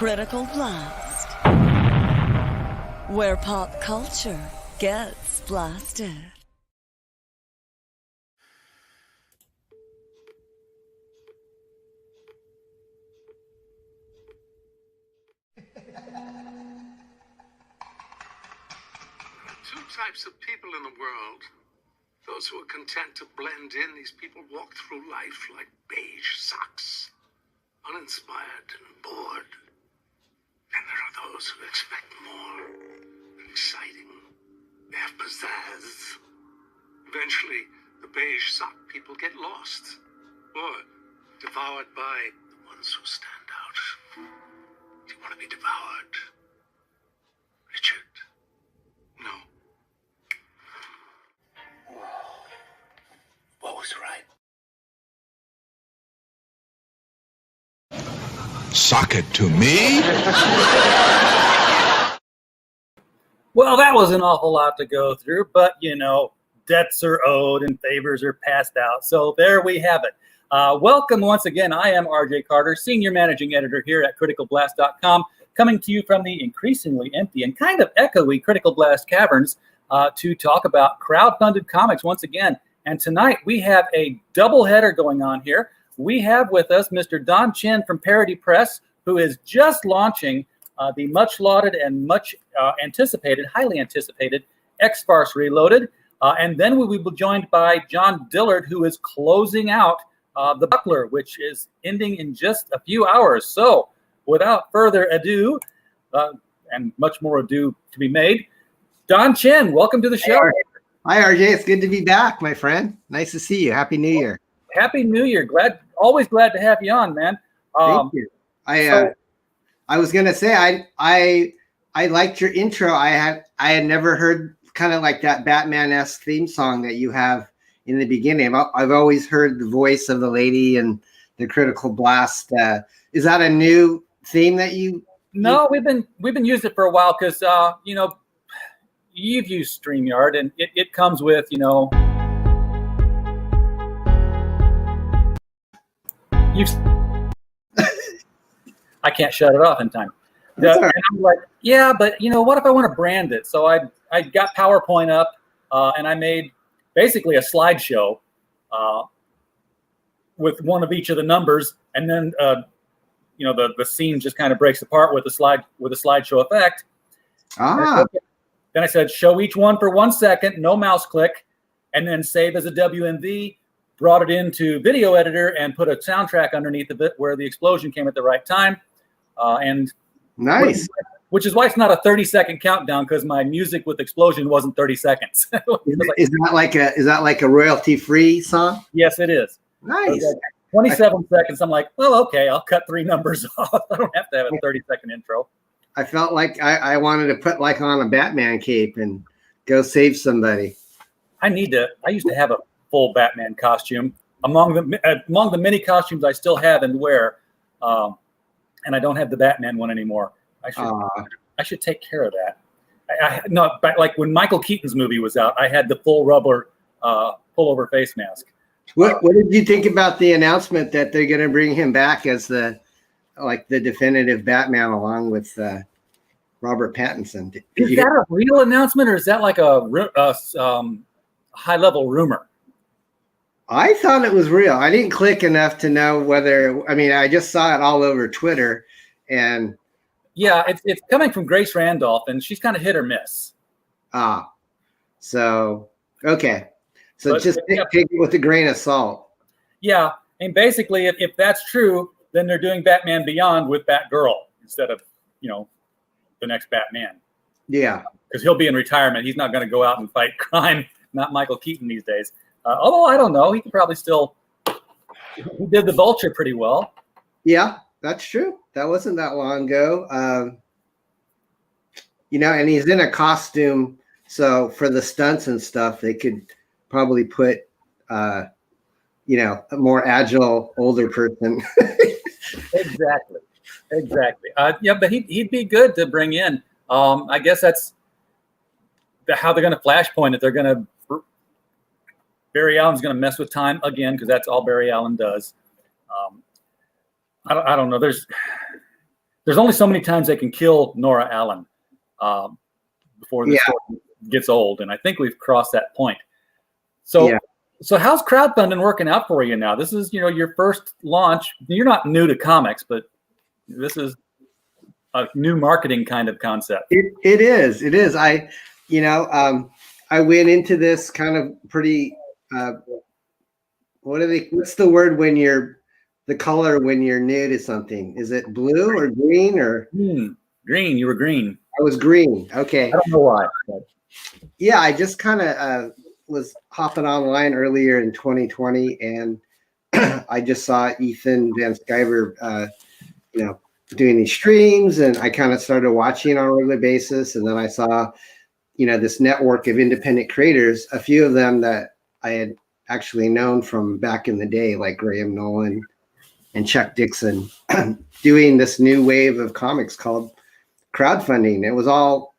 Critical Blast, where pop culture gets blasted. Two types of people in the world. Those who are content to blend in. These people walk through life like beige socks, uninspired and bored. And there are those who expect more, exciting. They have pizzazz. Eventually, the beige sock people get lost or devoured by the ones who stand out. Do you want to be devoured, Richard? No. What was right? Sock it to me? Well, that was an awful lot to go through, but you know, debts are owed and favors are passed out. So there we have it. Welcome once again. I am RJ Carter, Senior Managing Editor here at CriticalBlast.com, coming to you from the increasingly empty and kind of echoey Critical Blast caverns to talk about crowdfunded comics once again. And tonight we have a doubleheader going on here. We have with us Mr. Don Chen from Parody Press, who is just launching the much lauded and much anticipated, highly anticipated X-Farce Reloaded. And then we will be joined by John Dillard, who is closing out The Buckler, which is ending in just a few hours. So without further ado, and much more ado to be made, Don Chen, welcome to the show. Hi, RJ. It's good to be back, my friend. Nice to see you. Happy New Year. Happy New Year. Always glad to have you on, man. Thank you. I was gonna say I liked your intro. I had never heard kind of like that Batman-esque theme song that you have in the beginning. I've always heard the voice of the lady and the Critical Blast. Is that a new theme that you? No, we've been using it for a while because you know, you've used StreamYard and it comes with, you know, I can't shut it off in time. And I'm like, yeah, but you know, what if I want to brand it? So I got PowerPoint up and I made basically a slideshow with one of each of the numbers, and then you know, the scene just kind of breaks apart with a slideshow effect. Then I said, show each one for 1 second, no mouse click, and then save as a WMV. Brought it into video editor and put a soundtrack underneath of it where the explosion came at the right time. And nice. Which is why it's not a 30-second countdown, because my music with explosion wasn't 30 seconds. Is that like a royalty-free song? Yes, it is. Nice. 27 seconds. I'm like, well, okay, I'll cut 3 numbers off. I don't have to have a 30-second intro. I felt like I wanted to put like on a Batman cape and go save somebody. I used to have a full Batman costume among the many costumes I still have and wear, and I don't have the Batman one anymore. I should take care of that. But like when Michael Keaton's movie was out, I had the full rubber pullover face mask. What did you think about the announcement that they're going to bring him back as the definitive Batman along with Robert Pattinson? Is that a real announcement, or is that like a high-level rumor? I thought it was real. I didn't click enough to know whether. I mean, I just saw it all over Twitter, and yeah, it's coming from Grace Randolph, and she's kind of hit or miss. So okay, so but just take it with a grain of salt. Yeah, and basically, if that's true, then they're doing Batman Beyond with Batgirl instead of, you know, the next Batman. Yeah, because he'll be in retirement. He's not going to go out and fight crime. Not Michael Keaton these days. Although I don't know, he could probably still. He did the Vulture pretty well. Yeah, that's true. That wasn't that long ago. You know, and he's in a costume, so for the stunts and stuff, they could probably put, you know, a more agile older person. Exactly. Yeah, but he'd be good to bring in. I guess that's how they're going to flashpoint it. They're going to. Barry Allen's going to mess with time again because that's all Barry Allen does. I don't know. There's there's only so many times they can kill Nora Allen before the story gets old, and I think we've crossed that point. So, so how's crowdfunding working out for you now? This is, your first launch. You're not new to comics, but this is a new marketing kind of concept. It is. I went into this kind of pretty. What's the word when you're the color when you're new to something? Is it blue or green or green? You were green. I was green. Okay. I don't know why. But. Yeah, I just kind of was hopping online earlier in 2020, and I just saw Ethan Van Sciver, doing these streams, and I kind of started watching on a regular basis. And then I saw, this network of independent creators, a few of them that I had actually known from back in the day, like Graham Nolan and Chuck Dixon, doing this new wave of comics called crowdfunding. It was all,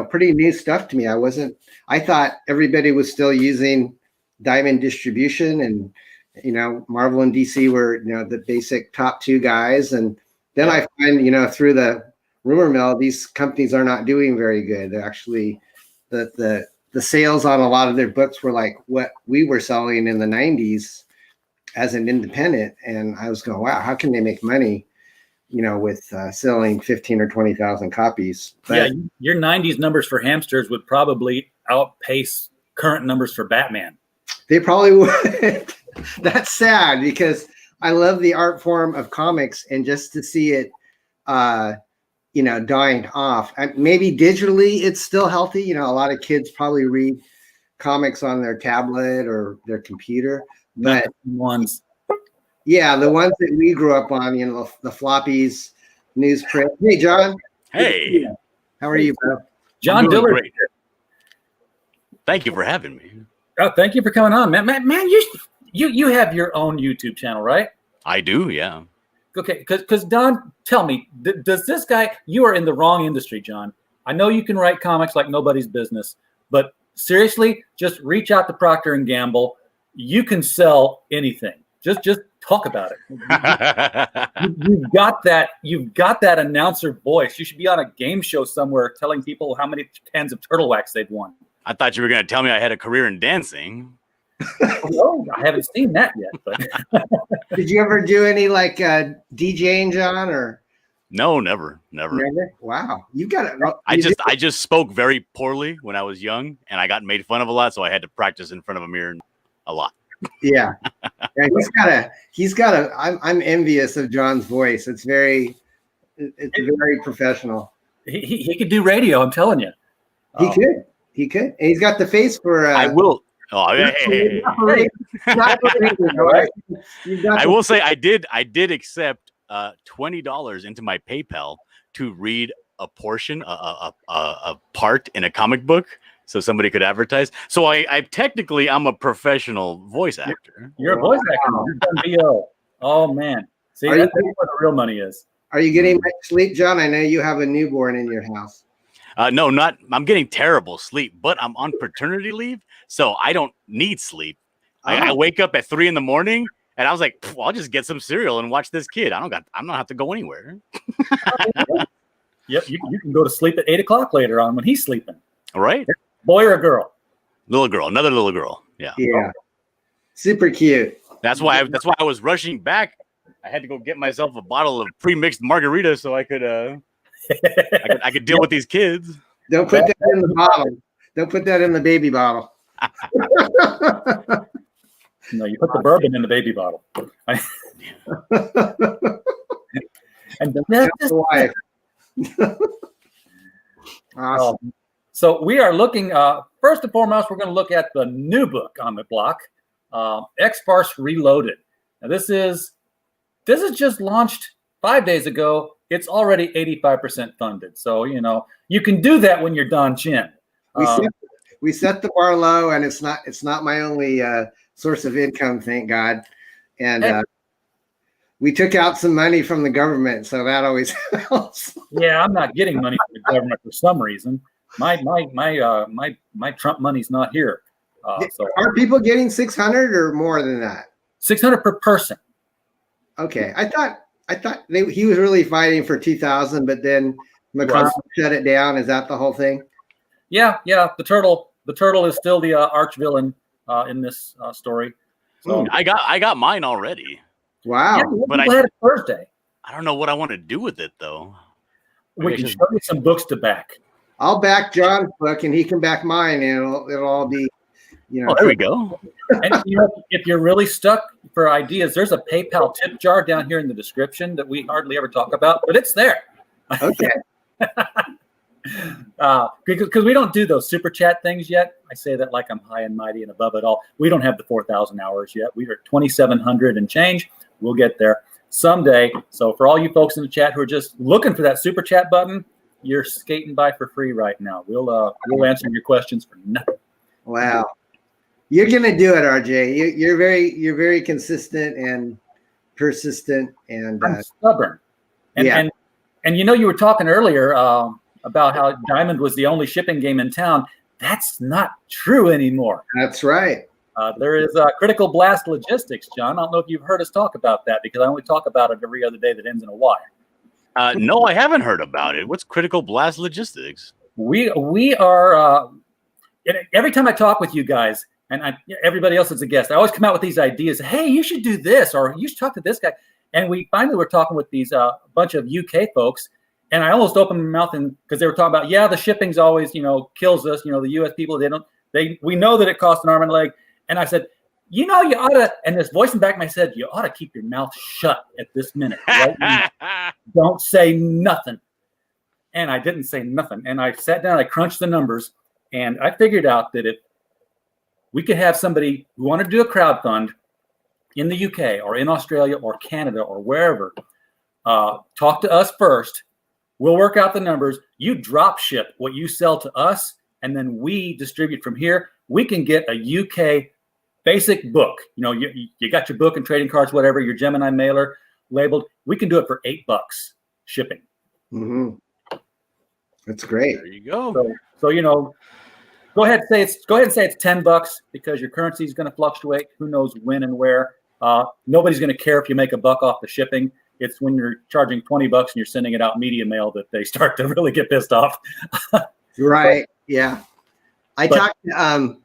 pretty new stuff to me. I thought everybody was still using Diamond Distribution, and, Marvel and DC were, the basic top two guys. And then I find, through the rumor mill, these companies are not doing very good. They're actually, the sales on a lot of their books were like what we were selling in the 90s as an independent. And I was going, wow, how can they make money, with selling 15 or 20,000 copies? But, your 90s numbers for Hamsters would probably outpace current numbers for Batman. They probably would. That's sad, because I love the art form of comics, and just to see it, dying off. And maybe digitally it's still healthy. A lot of kids probably read comics on their tablet or their computer, but the ones that we grew up on, the floppies, newsprint. Hey, John. Hey. How are you, bro? John Dillard. Great. Thank you for having me. Oh, thank you for coming on, man. Man, you have your own YouTube channel, right? I do, yeah. Okay, because Don, tell me, does this guy? You are in the wrong industry, John. I know you can write comics like nobody's business, but seriously, just reach out to Procter and Gamble. You can sell anything. Just talk about it. You've got that announcer voice. You should be on a game show somewhere telling people how many cans of turtle wax they've won. I thought you were going to tell me I had a career in dancing. No, I haven't seen that yet. But. Did you ever do any like DJing, John? Or no, never. Wow, you got it. I just spoke very poorly when I was young, and I got made fun of a lot, so I had to practice in front of a mirror a lot. Yeah, he's got a. I'm envious of John's voice. It's very professional. He could do radio. I'm telling you, he could, and he's got the face for. I will. Oh, hey. I will say I did accept $20 into my PayPal to read a portion, a part in a comic book, so somebody could advertise. So I technically I'm a professional voice actor. You're a voice actor. You've done VO. Oh man, see that's where the real money is. Are you getting much sleep, John? I know you have a newborn in your house. No, not. I'm getting terrible sleep, but I'm on paternity leave, so I don't need sleep. I wake up at 3 a.m, and I was like, I'll just get some cereal and watch this kid. I'm not have to go anywhere. Yep, you can go to sleep at 8 o'clock later on when he's sleeping. All right, boy or a girl? Little girl, another little girl. Yeah, super cute. That's why I was rushing back. I had to go get myself a bottle of pre-mixed margarita so I could I could deal with these kids. Don't put that in the bottle. Don't put that in the baby bottle. No, you put the bourbon in the baby bottle. And that's why. Awesome. So we are looking. First and foremost, we're going to look at the new book on the block, X-Farce Reloaded. Now this is just launched 5 days ago. It's already 85% funded. So, you can do that when you're Don Chin. We set the bar low, and it's not my only source of income, thank God. And we took out some money from the government, so that always helps. Yeah, I'm not getting money from the government for some reason. My Trump money's not here. So are people getting 600 or more than that? 600 per person. Okay, I thought he was really fighting for 2000, but then McConnell shut it down. Is that the whole thing? Yeah. The turtle is still the arch villain in this story. So I got mine already. Wow. Yeah, but I had it Thursday. I don't know what I want to do with it though. We can show you some books to back. I'll back John's book, and he can back mine, and it'll all be, you know. Oh, there we go. And if you're really stuck for ideas, there's a PayPal tip jar down here in the description that we hardly ever talk about, but it's there. Okay. Because we don't do those super chat things yet. I say that like I'm high and mighty and above it all. We don't have the 4,000 hours yet. We are 2,700 and change. We'll get there someday. So for all you folks in the chat who are just looking for that super chat button, you're skating by for free right now. We'll answer your questions for nothing. Wow. You're gonna do it, RJ. You're very consistent and persistent, and I'm stubborn. And you were talking earlier about how Diamond was the only shipping game in town. That's not true anymore. That's right. There is Critical Blast Logistics, John. I don't know if you've heard us talk about that, because I only talk about it every other day that ends in a Y. No, I haven't heard about it. What's Critical Blast Logistics? We are every time I talk with you guys and everybody else is a guest, I always come out with these ideas. Hey, you should do this, or you should talk to this guy. And we finally were talking with these bunch of UK folks, and I almost opened my mouth because they were talking about, the shipping's always kills us. The US people, we know that it costs an arm and a leg. And I said, you ought to, and this voice in the back of my said, you ought to keep your mouth shut at this minute. Right? Don't say nothing. And I didn't say nothing. And I sat down, I crunched the numbers, and I figured out that if we could have somebody who wanted to do a crowd fund in the UK or in Australia or Canada or wherever, talk to us first. We'll work out the numbers. You drop ship what you sell to us, and then we distribute from here. We can get a UK basic book. You got your book and trading cards, whatever, your Gemini mailer labeled. We can do it for $8 shipping. Mm-hmm. That's great. There you go. So go ahead and say it's $10 because your currency is going to fluctuate. Who knows when and where? Nobody's going to care if you make $1 off the shipping. It's when you're charging $20 and you're sending it out media mail that they start to really get pissed off. Right. Yeah. I talked to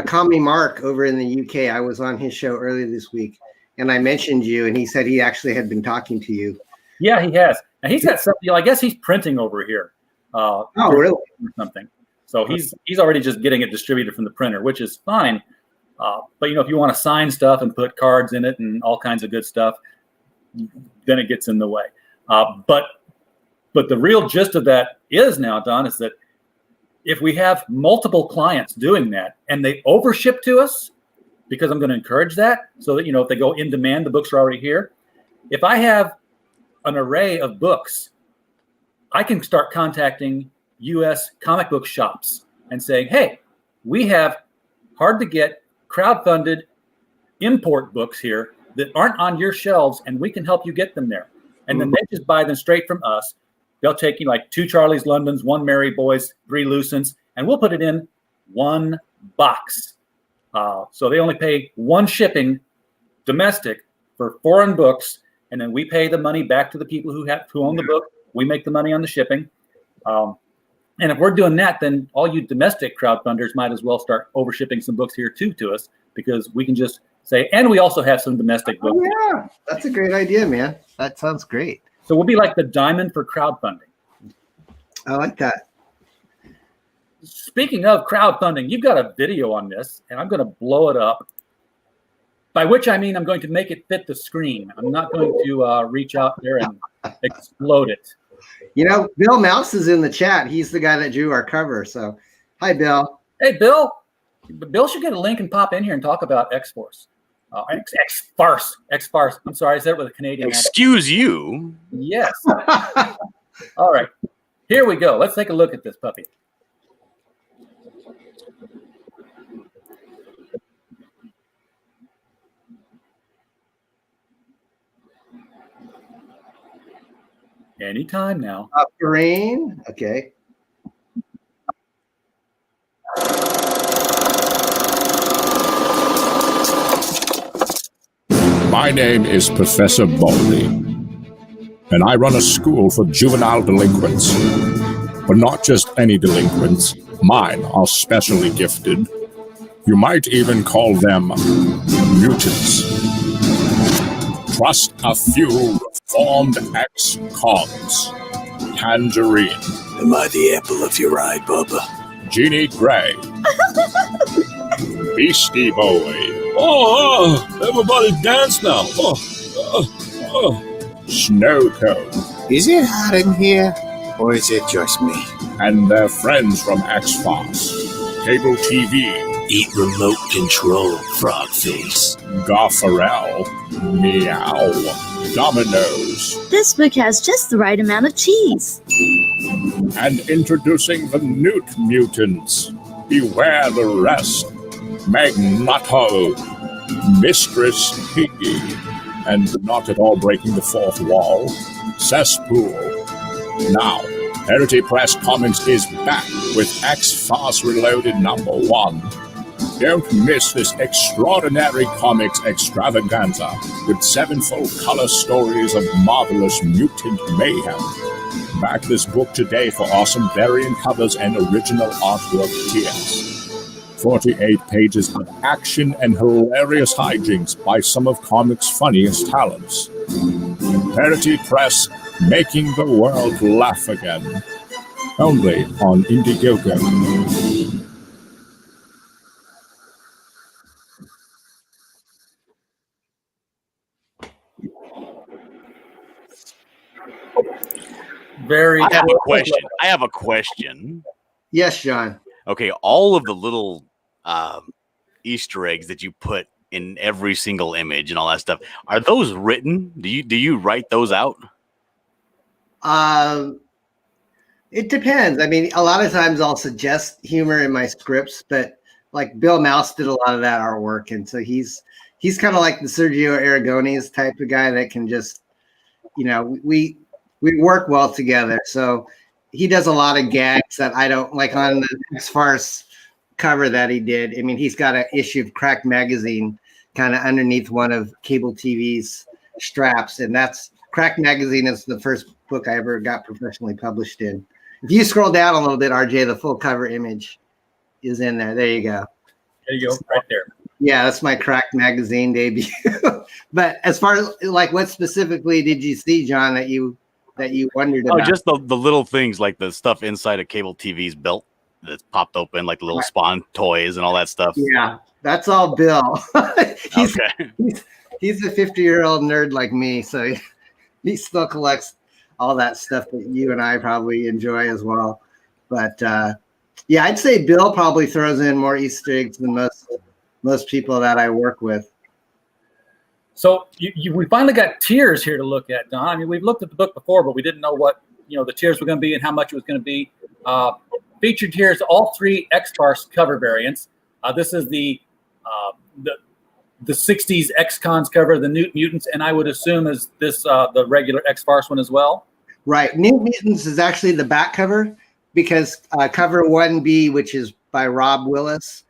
Comedy Mark over in the UK. I was on his show earlier this week, and I mentioned you, and he said he actually had been talking to you. Yeah, he has. And he's got something. I guess he's printing over here. Oh, really? Or something. So he's already just getting it distributed from the printer, which is fine. But if you want to sign stuff and put cards in it and all kinds of good stuff, then it gets in the way. But the real gist of that is now, Don, is that if we have multiple clients doing that and they overship to us, because I'm going to encourage that, so that if they go in demand, the books are already here. If I have an array of books, I can start contacting U.S. comic book shops and saying, hey, we have hard to get crowdfunded import books here that aren't on your shelves, and we can help you get them there. And then they just buy them straight from us. They'll take you like 2 Charlie's Londons, 1 Mary Boys, 3 Lucents, and we'll put it in one box. So they only pay 1 shipping domestic for foreign books, and then we pay the money back to the people who own the book. We make the money on the shipping. And if we're doing that, then all you domestic crowdfunders might as well start overshipping some books here too to us, because we can just say, and we also have some domestic books. Oh, yeah, that's a great idea, man. That sounds great. So we'll be like the diamond for crowdfunding. I like that. Speaking of crowdfunding, you've got a video on this, and I'm going to blow it up. By which I mean I'm going to make it fit the screen. I'm not going to reach out there and explode it. Bill Mouse is in the chat. He's the guy that drew our cover. So, hi, Bill. Hey, Bill. Bill should get a link and pop in here and talk about X-Farce. X-Farce. X-Farce. I'm sorry, I said it with a Canadian accent. Excuse you. Yes. All right. Here we go. Let's take a look at this puppy. Anytime now. Green. Okay. My name is Professor Baldy. and I run a school for juvenile delinquents. But not just any delinquents. Mine are specially gifted. You might even call them mutants. Trust a few reformed ex-cons. Tangerine. Am I the apple of your eye, Bubba? Jeannie Gray. Beastie Boy. Everybody dance now. Snow Cone. Is it hot in here, or is it just me? And their friends from X-Farce. Cable TV. Eat remote control, frog face. Goffarel. Meow. Dominoes. This book has just the right amount of cheese. And introducing the Newt Mutants. Beware the rest. Magneto. Mistress Piggy. And not at all breaking the fourth wall. Cesspool. Now, Verity Press Comics is back with X-Farce Reloaded #1. Don't miss this extraordinary comics extravaganza with 7 full-color stories of marvelous mutant mayhem. Back this book today for awesome variant covers and original artwork tiers. 48 pages of action and hilarious hijinks by some of comics' funniest talents. Verity Press, making the world laugh again. Only on Indiegogo. Very. I have a question. Yes, John. Okay, all of the little Easter eggs that you put in every single image and all that stuff, are those written? Do you write those out? It depends. I mean, a lot of times I'll suggest humor in my scripts, but like Bill Mouse did a lot of that artwork, and so he's kind of like the Sergio Aragonés type of guy that can just, we work well together. So he does a lot of gags that I don't like on the X-Farce cover that he did. I mean, he's got an issue of Cracked Magazine kind of underneath one of Cable TV's straps, and that's Cracked Magazine is the first book I ever got professionally published in. If you scroll down a little bit, RJ, the full cover image is in there. There you go. There you go, right there. Yeah, that's my Cracked Magazine debut. But as far as like what specifically did you see, John, that you wondered about? Oh, just the little things like the stuff inside of Cable TV's belt that's popped open, like the little Spawn toys and all that stuff. Yeah, that's all Bill. he's Okay. a 50-year-old nerd like me, so he still collects all that stuff that you and I probably enjoy as well. But yeah, I'd say Bill probably throws in more Easter eggs than most people that I work with. So we finally got tiers here to look at, Don. I mean, we've looked at the book before, but we didn't know what the tiers were going to be and how much it was going to be. Featured tiers, all 3 X-Farce cover variants. This is the 60s X-Cons cover, the Newt Mutants, and I would assume is this the regular X-Farce one as well? Right. Newt Mutants is actually the back cover because cover 1B, which is by Rob Willis,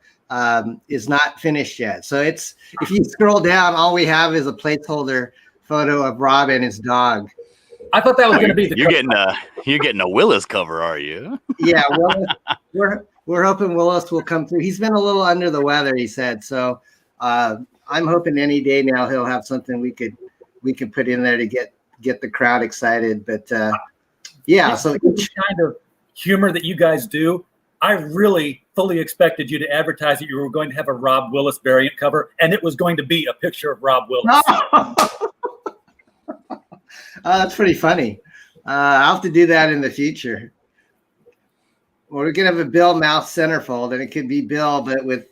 is not finished yet. So if you scroll down, all we have is a placeholder photo of Rob and his dog. I thought that was going to be the you're getting a Willis cover, are you? Yeah, Willis, we're hoping Willis will come through. He's been a little under the weather, he said. So I'm hoping any day now he'll have something we could put in there to get the crowd excited. But yeah, so the kind of humor that you guys do, I really fully expected you to advertise that you were going to have a Rob Willis variant cover, and it was going to be a picture of Rob Willis. That's pretty funny. I'll have to do that in the future. Or we could have a Bill Mouse centerfold, and it could be Bill, but with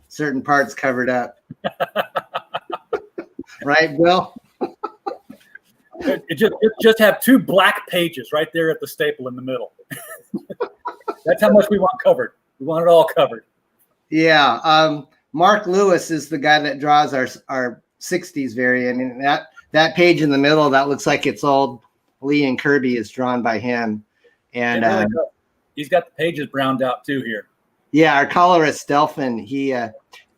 certain parts covered up. Right, Bill? It just have 2 black pages right there at the staple in the middle. That's how much we want covered. We want it all covered. Yeah. Mark Lewis is the guy that draws our 60s variant, and that page in the middle that looks like it's old Lee and Kirby is drawn by him. And he's got the pages browned out too here. Yeah, our colorist Delphin, he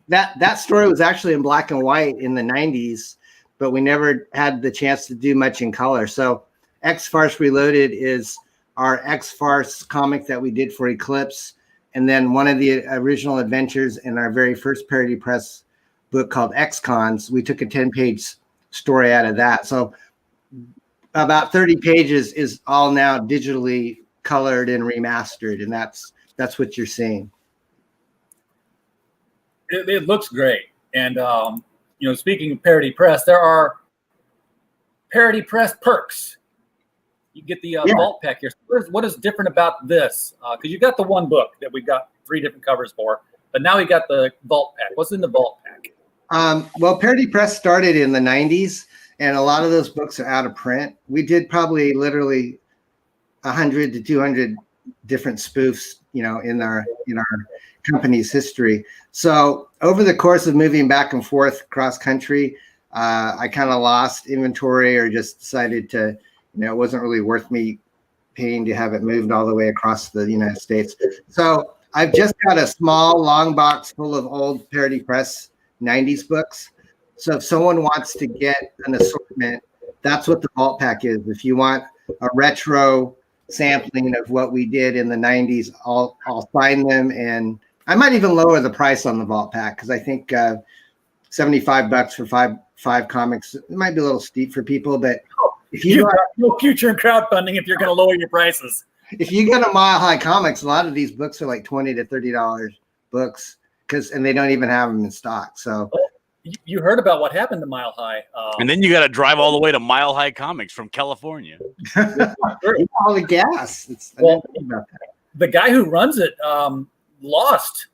that story was actually in black and white in the 90s, but we never had the chance to do much in color. So X-Farce Reloaded is our X-Farce comic that we did for Eclipse. And then one of the original adventures in our very first Parody Press book called X-Cons, we took a 10-page story out of that. So about 30 pages is all now digitally colored and remastered. And that's what you're seeing. It looks great. And, speaking of Parody Press, there are Parody Press perks. You get the vault pack here. What is different about this? Because you got the one book that we got 3 different covers for, but now we got the vault pack. What's in the vault pack? Well, Parody Press started in the 90s, and a lot of those books are out of print. We did probably literally 100 to 200 different spoofs, in our company's history. So over the course of moving back and forth cross country, I kind of lost inventory or just decided to, it wasn't really worth me paying to have it moved all the way across the United States. So I've just got a small long box full of old Parody Press 90s books. So if someone wants to get an assortment, that's what the vault pack is. If you want a retro sampling of what we did in the 90s, I'll sign them, and I might even lower the price on the vault pack because I think $75 for five comics, it might be a little steep for people, but if you got no future in crowdfunding if you're going to lower your prices. If you go to Mile High Comics, a lot of these books are like $20 to $30 books and they don't even have them in stock. So you heard about what happened to Mile High. And then you got to drive all the way to Mile High Comics from California. All the gas. The guy who runs it lost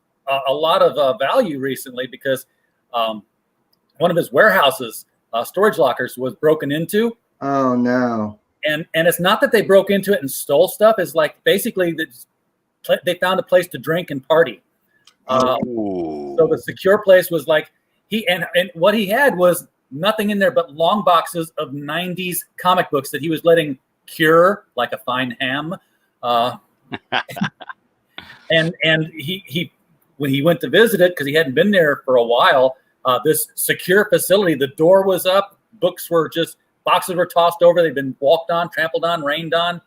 a lot of value recently because one of his warehouses, storage lockers, was broken into. Oh, no. And it's not that they broke into it and stole stuff. It's like basically they found a place to drink and party. So the secure place was like and what he had was nothing in there but long boxes of 90s comic books that he was letting cure like a fine ham. And he when he went to visit it, because he hadn't been there for a while, this secure facility, the door was up, boxes were tossed over, they've been walked on, trampled on, rained on.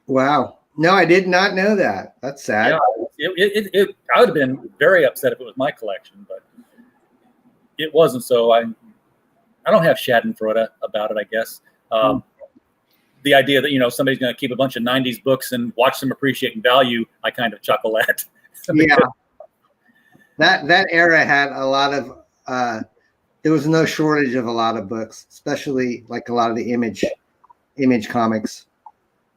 Wow. No, I did not know that. That's sad. Yeah, I would have been very upset if it was my collection, but it wasn't. So I don't have schadenfreude about it, I guess. The idea that, somebody's going to keep a bunch of 90s books and watch them appreciate in value, I kind of chuckle at. Yeah. That era had a lot of there was no shortage of a lot of books, especially like a lot of the image comics.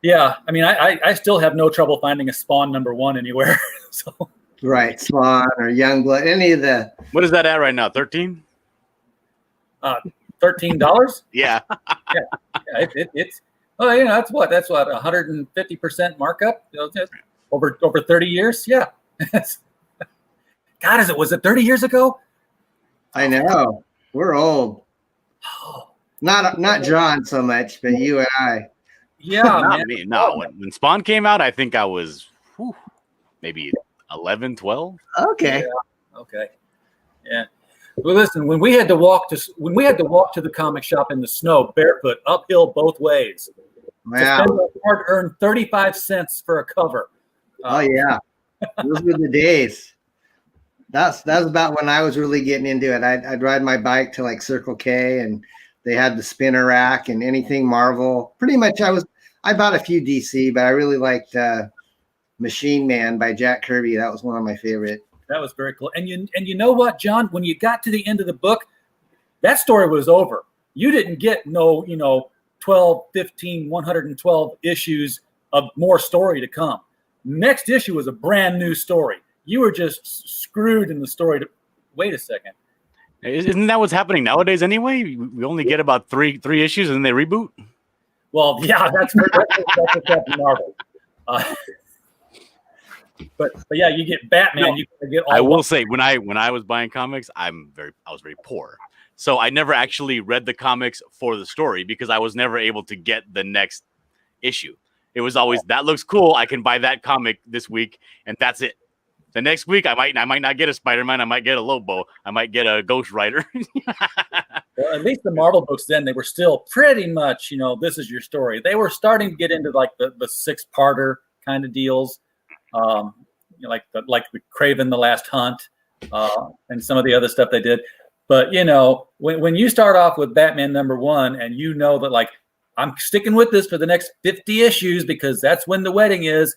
Yeah, I mean, I still have no trouble finding a Spawn #1 anywhere. So right, Spawn or Youngblood, any of the. What is that at right now? 13? $13? Yeah. It's that's what 150% markup over 30 years. Yeah. God, was it 30 years ago? I know. We're old. Not John so much, but you and I. Yeah, not me. No, when Spawn came out, I think I was maybe 11, 12. Okay. Yeah. Okay. Yeah. Well, listen, when we had to walk to the comic shop in the snow barefoot uphill both ways. Wow. Hard-earned 35 cents for a cover. Oh yeah. Those were the days. That was about when I was really getting into it. I'd ride my bike to like Circle K, and they had the spinner rack and anything Marvel. Pretty much, I bought a few DC, but I really liked Machine Man by Jack Kirby. That was one of my favorite. That was very cool. And you know what, John? When you got to the end of the book, that story was over. You didn't get 12, 15, 112 issues of more story to come. Next issue was a brand new story. You were just screwed in the story. Wait a second. Isn't that what's happening nowadays anyway? We only get about three issues and then they reboot. Well, yeah, that's Captain Marvel. But yeah, you get Batman. You get all. I will say when I was buying comics, I was very poor, so I never actually read the comics for the story because I was never able to get the next issue. It was always that looks cool. I can buy that comic this week, and that's it. The next week, I might not get a Spider-Man. I might get a Lobo. I might get a Ghost Rider. Well, at least the Marvel books then, they were still pretty much, this is your story. They were starting to get into like the 6-parter kind of deals, like the Kraven the Last Hunt, and some of the other stuff they did. But when you start off with Batman #1 and that like I'm sticking with this for the next 50 issues because that's when the wedding is,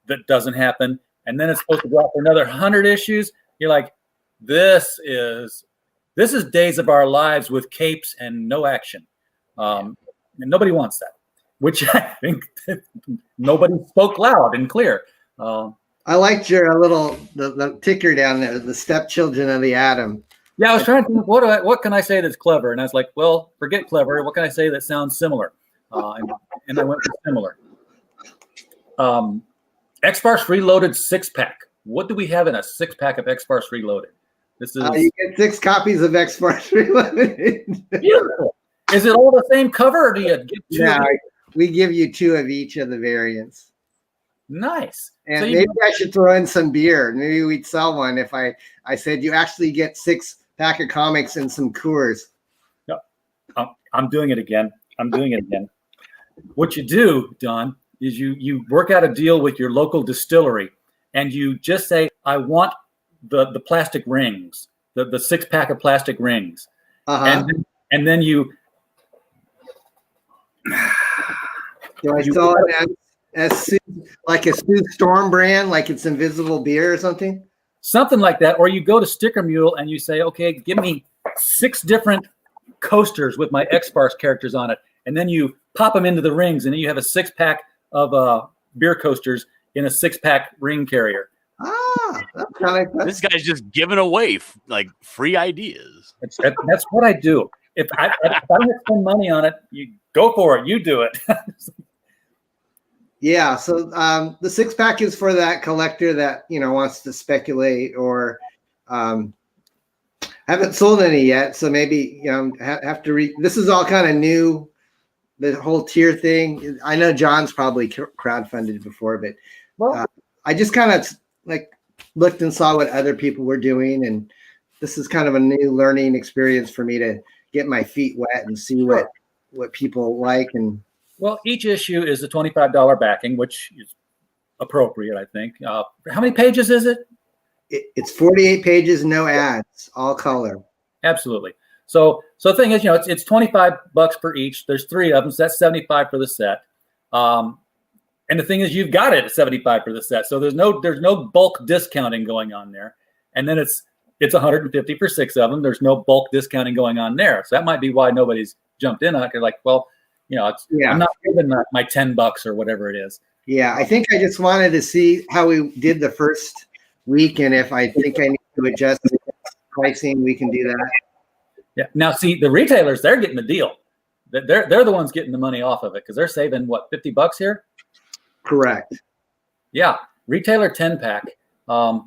that doesn't happen. And then it's supposed to go out for another 100 issues. You're like, this is Days of Our Lives with capes and no action. And nobody wants that, which I think nobody spoke loud and clear. I liked your the ticker down there, the stepchildren of the atom. Yeah, I was trying to think, what can I say that's clever? And I was like, well, forget clever. What can I say that sounds similar? And I went with similar. X-Farce Reloaded 6-pack. What do we have in a 6-pack of X-Farce Reloaded? This is you get 6 copies of X-Farce Reloaded. Beautiful. Is it all the same cover, or do you get 2? Yeah, we give you 2 of each of the variants. Nice. And so maybe I should throw in some beer. Maybe we'd sell one if I said you actually get 6-pack of comics and some Coors. No, I'm doing it again. What you do, Don, is you work out a deal with your local distillery, and you just say, I want the plastic rings, the 6-pack of plastic rings. And then you do I sell it as like a Sue Storm brand, like it's Invisible Beer or something? Something like that. Or you go to Sticker Mule and you say, okay, give me 6 different coasters with my X-Farce characters on it. And then you pop them into the rings, and then you have a 6-pack of beer coasters in a 6-pack ring carrier. That's kind of This guy's just giving away like free ideas. That's what I do. If I don't spend money on it, you go for it. You do it. Yeah. So the 6-pack is for that collector that wants to speculate or haven't sold any yet. So maybe have to read. This is all kind of new. The whole tier thing. I know John's probably crowdfunded before, but I just kind of like looked and saw what other people were doing, and this is kind of a new learning experience for me to get my feet wet and see what people like. And well, each issue is a $25 backing, which is appropriate, I think. How many pages is it? It's 48 pages, no ads, all color. Absolutely. So the thing is, it's $25 for each. There's 3 of them, so that's $75 for the set. And the thing is, you've got it at $75 for the set, so there's no bulk discounting going on there. And then it's $150 for 6 of them. There's no bulk discounting going on there, so that might be why nobody's jumped in on it. They're like, well, I'm not giving my $10 or whatever it is. Yeah, I think I just wanted to see how we did the first week, and if I think I need to adjust the pricing, we can do that. Yeah. Now, see, the retailers, they're getting the deal. They're the ones getting the money off of it because they're saving $50 here. Correct. Yeah, retailer 10-pack of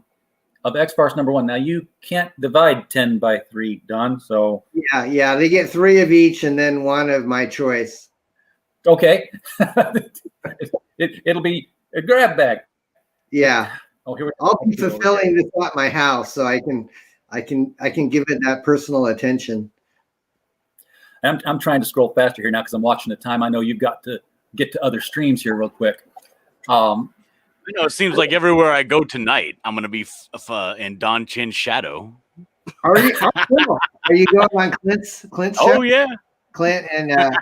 X-Farce #1. Now you can't divide 10 by 3, Don. So yeah, they get 3 of each and then 1 of my choice. Okay, it'll be a grab bag. Yeah. Oh, here we I'll be fulfilling this at my house, so I can give it that personal attention. I'm trying to scroll faster here now because I'm watching the time. I know you've got to get to other streams here real quick. It seems like everywhere I go tonight, I'm going to be in Don Chin's shadow. Are you going on Clint's show? Oh, yeah. Clint and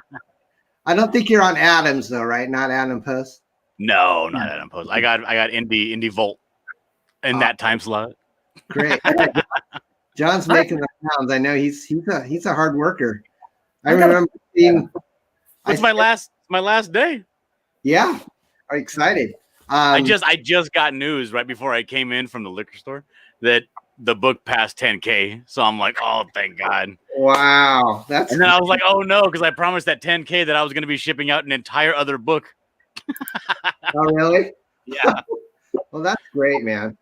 I don't think you're on Adams though, right? Not Adam Post. No, not Adam Post. I got Indie Volt in that time slot. Great. John's making the rounds. I know he's a hard worker. I remember seeing. It's my last day. Yeah, are you excited? I just got news right before I came in from the liquor store that the book passed 10K. So I'm like, oh, thank God. Wow, and then I was like, oh no, because I promised that 10K that I was going to be shipping out an entire other book. Oh really? Yeah. Well, that's great, man.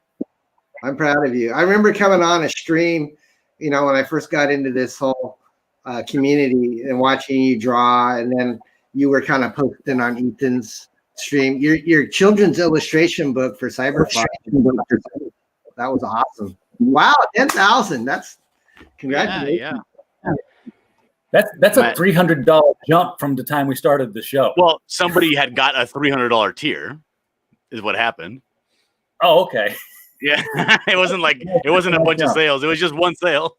I'm proud of you. I remember coming on a stream, when I first got into this whole community and watching you draw, and then you were kind of posting on Ethan's stream. Your children's illustration book for Cyberfox. That was awesome. Wow, 10,000. That's congratulations. Yeah. That's a $300 jump from the time we started the show. Well, somebody had got a $300 tier, is what happened. Oh, okay. Yeah, it wasn't a bunch of sales. It was just one sale.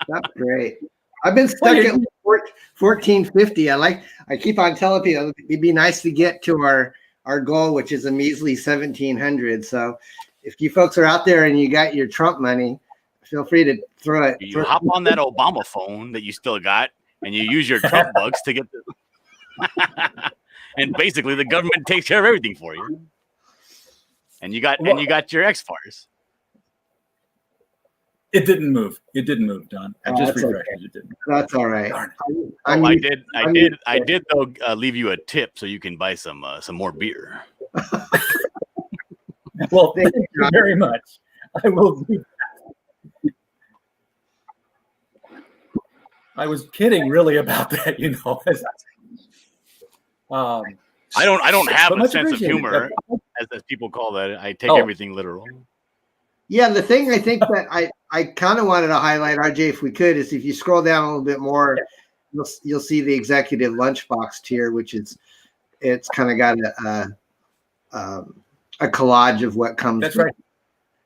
That's great. I've been stuck at 1450. I keep on telling people it'd be nice to get to our goal, which is a measly 1700. So if you folks are out there and you got your Trump money, feel free to throw it. You hop on that Obama phone that you still got, and you use your Trump bucks to get and basically the government takes care of everything for you. And you got your X-Farce. It didn't move, Don. I just refreshed okay. it. Didn't. That's all right. I did though leave you a tip so you can buy some more beer. Well, thank you very much. I will do that. I was kidding really about that, I don't have a sense of humor, as people call that. I take everything literal. Yeah, the thing I think that I kind of wanted to highlight, RJ, if we could, is if you scroll down a little bit more, you'll see the executive lunchbox tier, which it's kind of got a collage of what comes. That's right.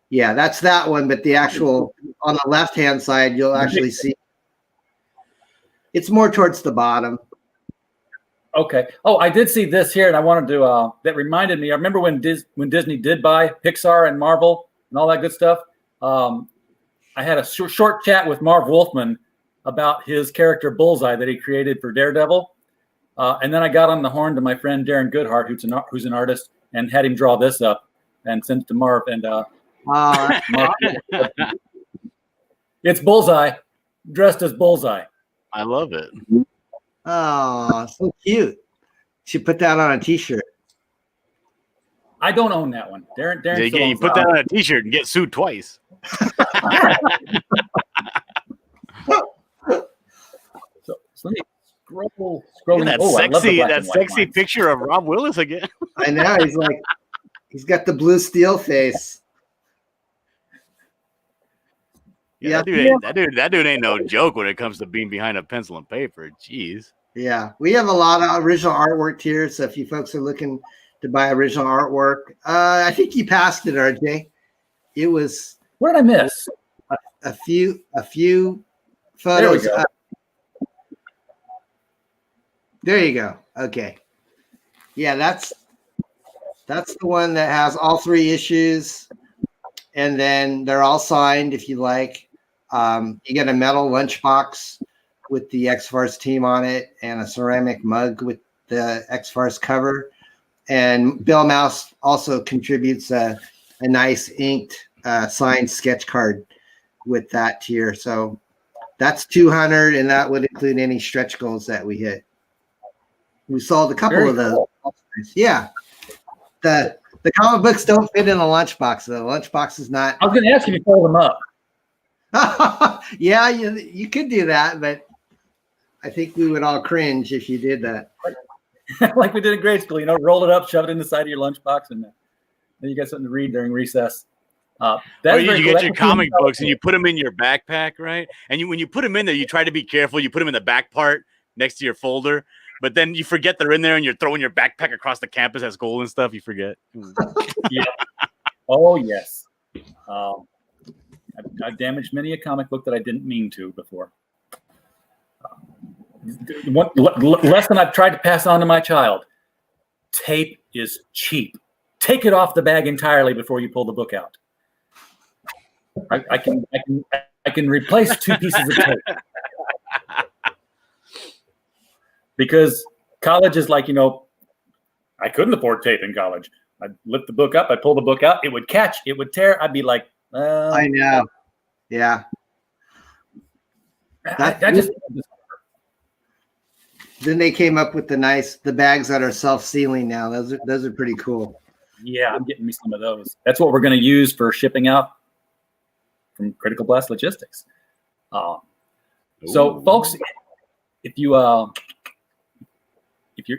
Yeah, that's that one. But the actual on the left hand side, you'll actually see it's more towards the bottom. Okay. Oh, I did see this here, and I wanted to. That reminded me. I remember when Disney did buy Pixar and Marvel and all that good stuff. I had a short chat with Marv Wolfman about his character Bullseye that he created for Daredevil, and then I got on the horn to my friend Darren Goodhart, who's an artist, and had him draw this up and sent it to Marv. And Marv, it's Bullseye dressed as Bullseye. I love it. Oh, so cute. Should put that on a T-shirt. I don't own that one. Darren you put that on a T-shirt and get sued twice. So let me scroll. Look at that sexy picture of Rob Willis again. I know he's got the blue steel face. Yeah, that dude ain't no joke when it comes to being behind a pencil and paper. Jeez. Yeah, we have a lot of original artwork here. So if you folks are looking to buy original artwork, I think you passed it, RJ. It was. What did I miss? A few photos. There you go. Okay. Yeah, that's the one that has all 3 issues, and then they're all signed if you like. You get a metal lunchbox with the X-Farce team on it and a ceramic mug with the X-Farce cover. And Bill Mouse also contributes a nice inked signed sketch card with that tier. So that's 200, and that would include any stretch goals that we hit. We sold a couple of those. Cool. Yeah. The comic books don't fit in a lunchbox. The lunchbox is not. I was going to ask you to fold them up. Yeah, you could do that, but I think we would all cringe if you did that. Like we did in grade school, roll it up, shove it in the side of your lunchbox, and then you got something to read during recess. You get your comic books and you put them in your backpack, right? And when you put them in there, you try to be careful. You put them in the back part next to your folder, but then you forget they're in there, and you're throwing your backpack across the campus at school and stuff. You forget. Yeah. Oh yes. I've damaged many a comic book that I didn't mean to before. Lesson I've tried to pass on to my child: tape is cheap. Take it off the bag entirely before you pull the book out. I can replace 2 pieces of tape because college is like, I couldn't afford tape in college. I'd lift the book up, I'd pull the book out, it would catch, it would tear. I'd be like, I know. Yeah. Then they came up with the bags that are self-sealing now. Those are pretty cool. Yeah, I'm getting me some of those. That's what we're going to use for shipping out from Critical Blast Logistics. So, folks, if you're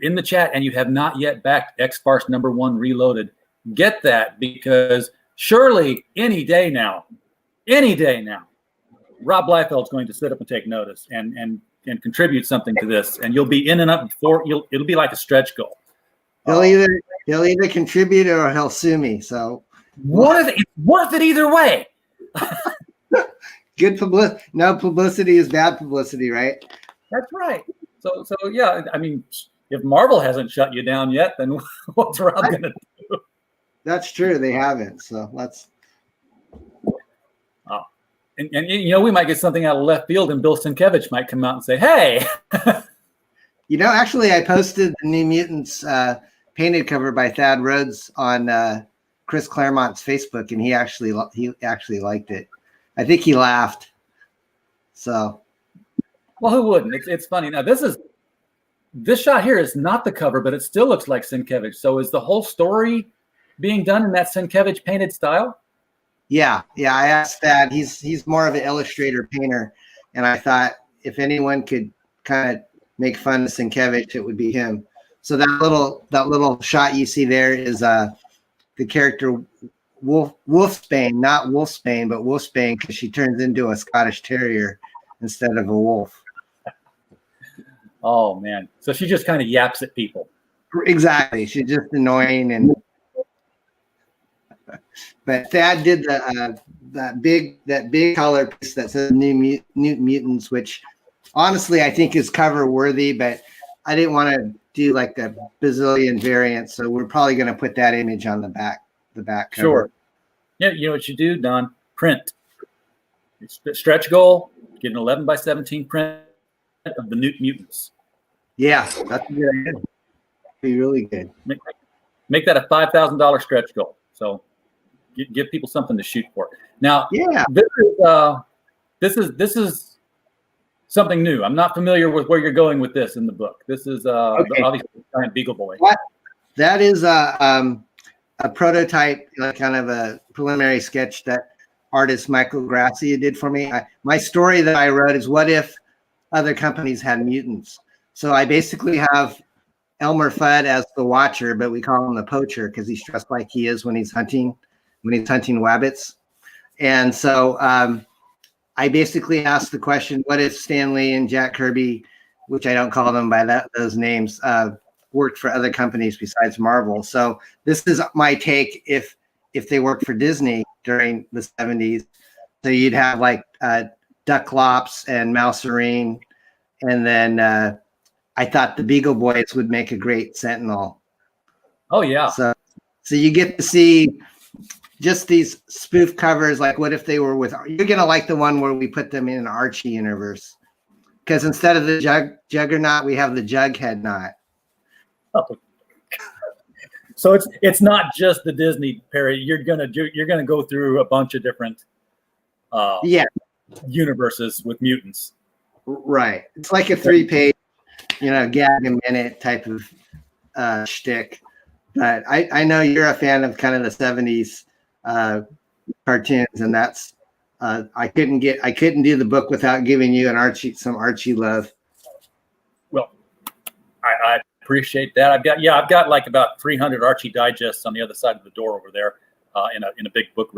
in the chat and you have not yet backed X-Farce #1 Reloaded, get that, because surely any day now, Rob Liefeld's going to sit up and take notice and contribute something to this, and you'll be in and up before it'll be like a stretch goal. He'll either contribute or he'll sue me. So it's worth it either way. Good publicity. No publicity is bad publicity, right? That's right. So yeah. I mean, if Marvel hasn't shut you down yet, then what's Rob going to do? That's true. They haven't. So let's. And we might get something out of left field, and Bill Sienkiewicz might come out and say, "Hey." Actually, I posted the New Mutants painted cover by Thad Rhodes on Chris Claremont's Facebook, and he actually liked it. I think he laughed. So, well, who wouldn't? It's funny. Now this shot here is not the cover, but it still looks like Sienkiewicz. So is the whole story being done in that Sienkiewicz painted style? Yeah. I asked Thad. He's more of an illustrator painter, and I thought if anyone could kind of make fun of Sienkiewicz, it would be him. So that little shot you see there is the character Wolfsbane, not Wolfsbane, but Wolfsbane, because she turns into a Scottish Terrier instead of a wolf. Oh man! So she just kind of yaps at people. Exactly. She's just annoying But Thad did that big color piece that says New Mutants, which honestly I think is cover worthy, but I didn't want to do like the bazillion variants, so we're probably going to put that image on the back cover. Sure. Yeah, you know what you do, Don? Print. Stretch goal. Get an 11x17 print of the New Mutants. Yeah, that's a good idea. Be really good. Make that a $5,000 stretch goal. So give people something to shoot for. Now, yeah, this is something new. I'm not familiar with where you're going with this in the book. This is obviously Giant Beagle Boy. That is a prototype, like kind of a preliminary sketch that artist Michael Grassi did for me. My story that I wrote is, what if other companies had mutants? So I basically have Elmer Fudd as the Watcher, but we call him the Poacher because he's dressed like he is when he's hunting wabbits. And so I basically asked the question, what if Stan Lee and Jack Kirby, which I don't call them by those names, worked for other companies besides Marvel? So this is my take if they worked for Disney during the 70s. So you'd have like Ducklops and Mouserine, and then I thought the Beagle Boys would make a great Sentinel. Oh yeah. So you get to see just these spoof covers. Like, what if they were with? You're gonna like the one where we put them in an Archie universe, because instead of the Juggernaut, we have the Jughead Knot. Oh. So it's not just the Disney parody. You're gonna go through a bunch of different universes with mutants. Right. It's like a 3-page, gag a minute type of shtick. But I know you're a fan of kind of the 70s cartoons, and that's I couldn't do the book without giving you some Archie love. Well, I appreciate that. I've got like about 300 Archie digests on the other side of the door over there in a big book.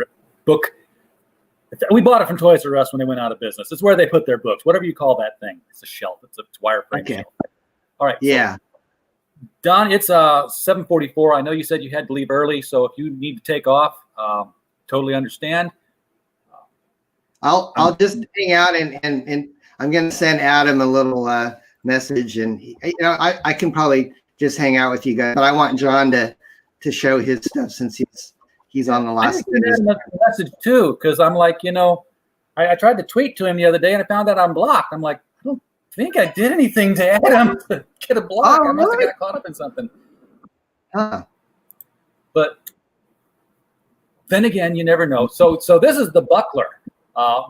We bought it from Toys R Us when they went out of business. It's where they put their books, whatever you call that thing. It's a shelf. It's a wireframe shelf. All right. Yeah. So, Don, it's 7:44. I know you said you had to leave early, so if you need to take off, totally understand. I'll just hang out and I'm going to send Adam a little message, and I can probably just hang out with you guys, but I want John to show his stuff since he's on the last. I sent a message too, because I'm like, I tried to tweet to him the other day and I found out I'm blocked. I'm like, I don't think I did anything to Adam to get a block. I must have got caught up in something. Huh. But then again, you never know. So this is the Buckler,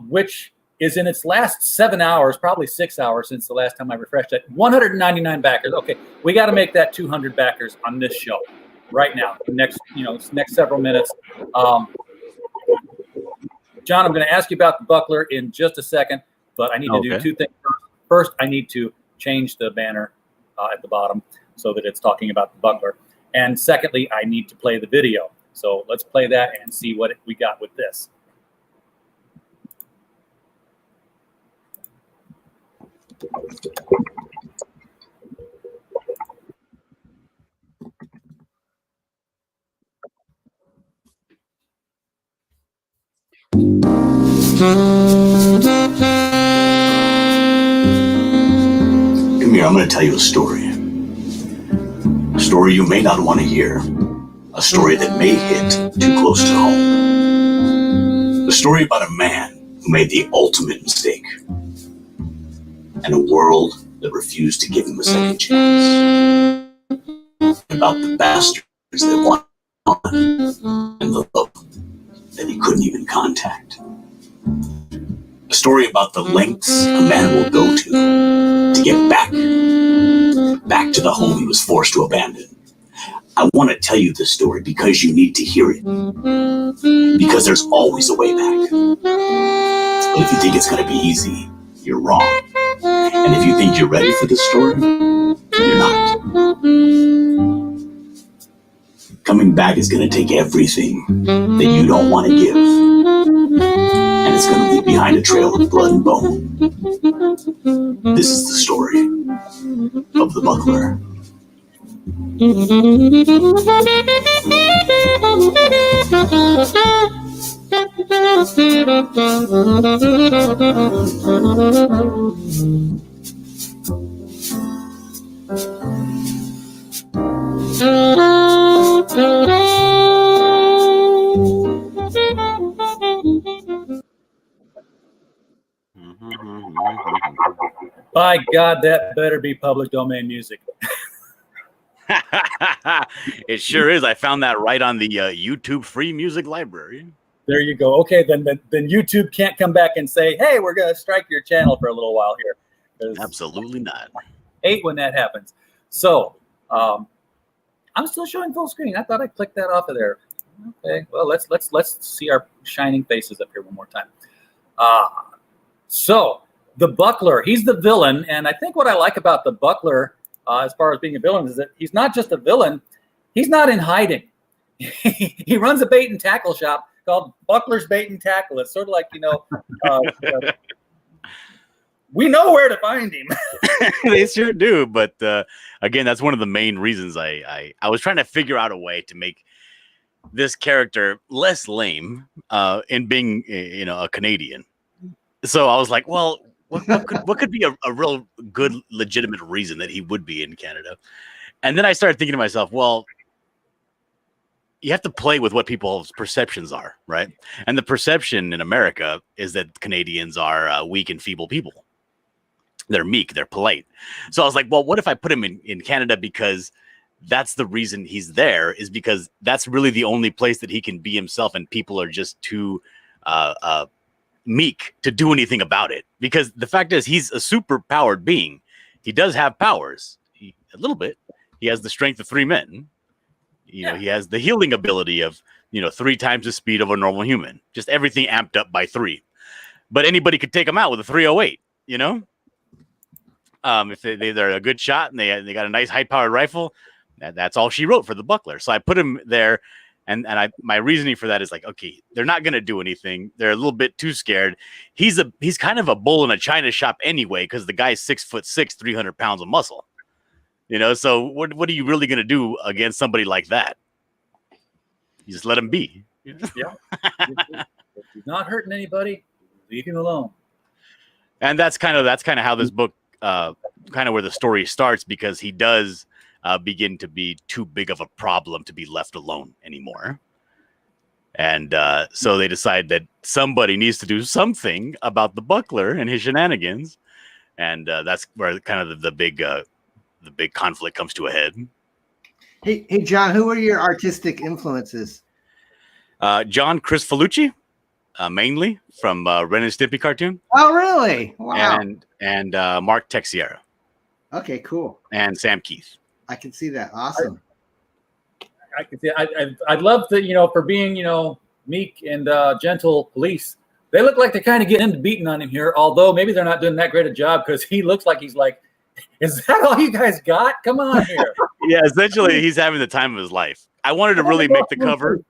which is in its last 7 hours, probably 6 hours since the last time I refreshed it. 199 backers. Okay, we got to make that 200 backers on this show right now. The next several minutes. John, I'm going to ask you about the Buckler in just a second, but I need to do two things. First, I need to change the banner at the bottom so that it's talking about the Buckler. And secondly, I need to play the video. So let's play that and see what we got with this. Come here, I'm going to tell you a story. A story you may not want to hear. A story that may hit too close to home. A story about a man who made the ultimate mistake. And a world that refused to give him a second chance. About the bastards that want and the love that he couldn't even contact. A story about the lengths a man will go to get back to the home he was forced to abandon. I want to tell you this story because you need to hear it. Because there's always a way back. But if you think it's going to be easy, you're wrong. And if you think you're ready for this story, you're not. Coming back is going to take everything that you don't want to give. And it's going to leave behind a trail of blood and bone. This is the story of the buckler. By God, that better be public domain music. It sure is. I found that right on the YouTube free music library. There you go. Okay, then YouTube can't come back and say, hey, we're going to strike your channel for a little while here. Absolutely not. Hate when that happens. So I'm still showing full screen. I thought I clicked that off of there. Okay, well, let's see our shining faces up here one more time. So the buckler, he's the villain. And I think what I like about the buckler, as far as being a villain, is that he's not just a villain. He's not in hiding. He runs a bait and tackle shop called Buckler's Bait and Tackle. It's sort of like, we know where to find him. They sure do. But again, that's one of the main reasons I was trying to figure out a way to make this character less lame in being, a Canadian. So I was like, well, what could be a real good, legitimate reason that he would be in Canada? And then I started thinking to myself, well, you have to play with what people's perceptions are, right? And the perception in America is that Canadians are weak and feeble people. They're meek, they're polite. So I was like, well, what if I put him in Canada, because that's the reason he's there, is because that's really the only place that he can be himself, and people are just too meek to do anything about it. Because the fact is, he's a super powered being. He does have powers, a little bit. He has the strength of 3 men. He has the healing ability of 3 times the speed of a normal human. Just everything amped up by 3. But anybody could take him out with a 308. If they're a good shot and they got a nice high-powered rifle, that's all she wrote for the buckler. So I put him there, and my reasoning for that is like, okay, they're not going to do anything. They're a little bit too scared. He's kind of a bull in a china shop anyway, because the guy's 6'6", 300 pounds of muscle. So what are you really going to do against somebody like that? You just let him be. Yeah. If he's not hurting anybody, leave him alone. And that's kind of how this book, kind of where the story starts, because he does begin to be too big of a problem to be left alone anymore. And so they decide that somebody needs to do something about the buckler and his shenanigans. And that's where kind of the big conflict comes to a head. Hey, John, who are your artistic influences? John Chris Felucci, mainly from Ren and Stimpy cartoon. Oh, really? Wow. And Mark Texiera. Okay, cool. And Sam Keith. I can see that. Awesome. I can see. I'd love to, for being, meek and gentle police. They look like they're kind of getting into beating on him here, although maybe they're not doing that great a job, because he looks like he's like, is that all you guys got? Come on here. Yeah, essentially, he's having the time of his life. I wanted to really make the cover.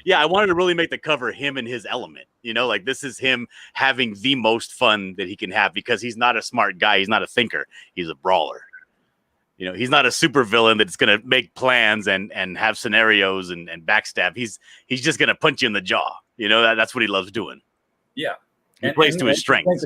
Yeah, I wanted to really make the cover him in his element. You know, like this is him having the most fun that he can have because he's not a smart guy. He's not a thinker. He's a brawler. You know, he's not a super villain that's going to make plans and have scenarios and backstab. He's just going to punch you in the jaw. You know, that's what he loves doing. Yeah. He plays to his strengths.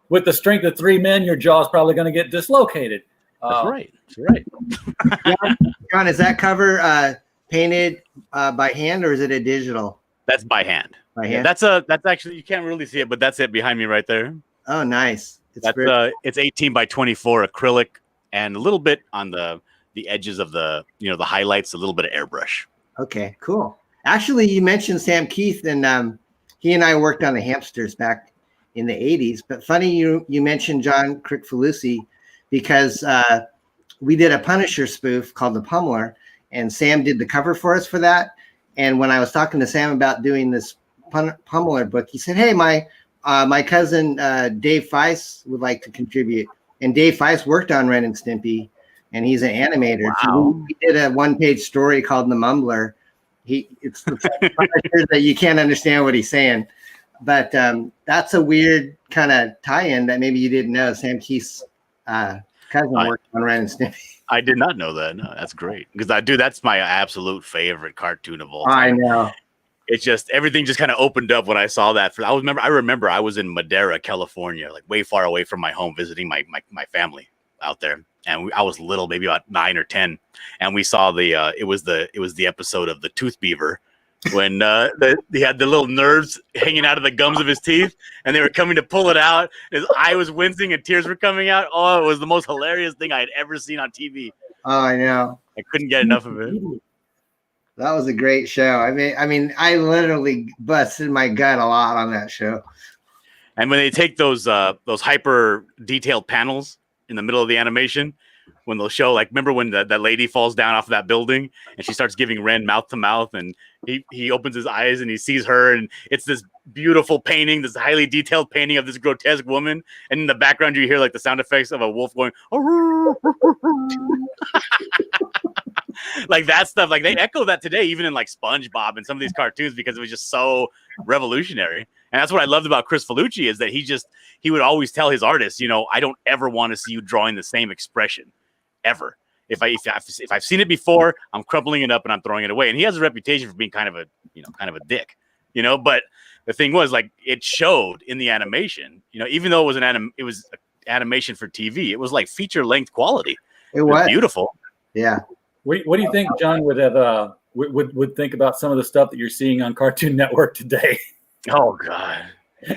With the strength of 3 men, your jaw is probably going to get dislocated. That's right. That's right. John, is that cover painted by hand or is it a digital? That's by hand. By hand. Yeah, that's actually, you can't really see it, but that's it behind me right there. Oh, nice. It's 18 by 24 acrylic and a little bit on the edges of the highlights, a little bit of airbrush. Okay, cool. Actually, you mentioned Sam Keith, and he and I worked on the Hamsters back in the 80s. But funny you mentioned John Kricfalusi because we did a Punisher spoof called The Pummeler, and Sam did the cover for us for that. And when I was talking to Sam about doing this Pummeler book, he said, "Hey, my cousin Dave Feiss would like to contribute." And Dave Feiss worked on Ren and Stimpy, and he's an animator. Wow. So he did a 1-page story called The Mumbler. It's the Punisher that you can't understand what he's saying. But that's a weird kind of tie-in that maybe you didn't know. Sam Keith's cousin worked on Ren and Stimpy. I did not know that. No, that's great. Because that's my absolute favorite cartoon of all time. I know. It's just everything just kind of opened up when I saw that. I remember I was in Madera, California, like way far away from my home, visiting my family out there. And I was little, maybe about 9 or 10, and we saw it was the episode of the Tooth Beaver when he had the little nerves hanging out of the gums of his teeth, and they were coming to pull it out. His eye was wincing and tears were coming out. Oh, it was the most hilarious thing I had ever seen on TV. Oh, I know. I couldn't get enough of it. That was a great show. I mean, I literally busted my gut a lot on that show. And when they take those hyper detailed panels in the middle of the animation, when they'll show, like, remember when that lady falls down off of that building and she starts giving Ren mouth to mouth, and he opens his eyes and he sees her, and it's this beautiful painting, this highly detailed painting of this grotesque woman, and in the background you hear like the sound effects of a wolf going like that stuff. Like they echo that today, even in like SpongeBob and some of these cartoons, because it was just so revolutionary. And that's what I loved about Chris Felucci, is that he would always tell his artists, I don't ever want to see you drawing the same expression ever. If I've seen it before, I'm crumpling it up and I'm throwing it away. And he has a reputation for being kind of a dick, but the thing was, like, it showed in the animation, even though it was animation for TV, it was like feature length quality. It was beautiful. Yeah. What do you think John would have would think about some of the stuff that you're seeing on Cartoon Network today? Oh God.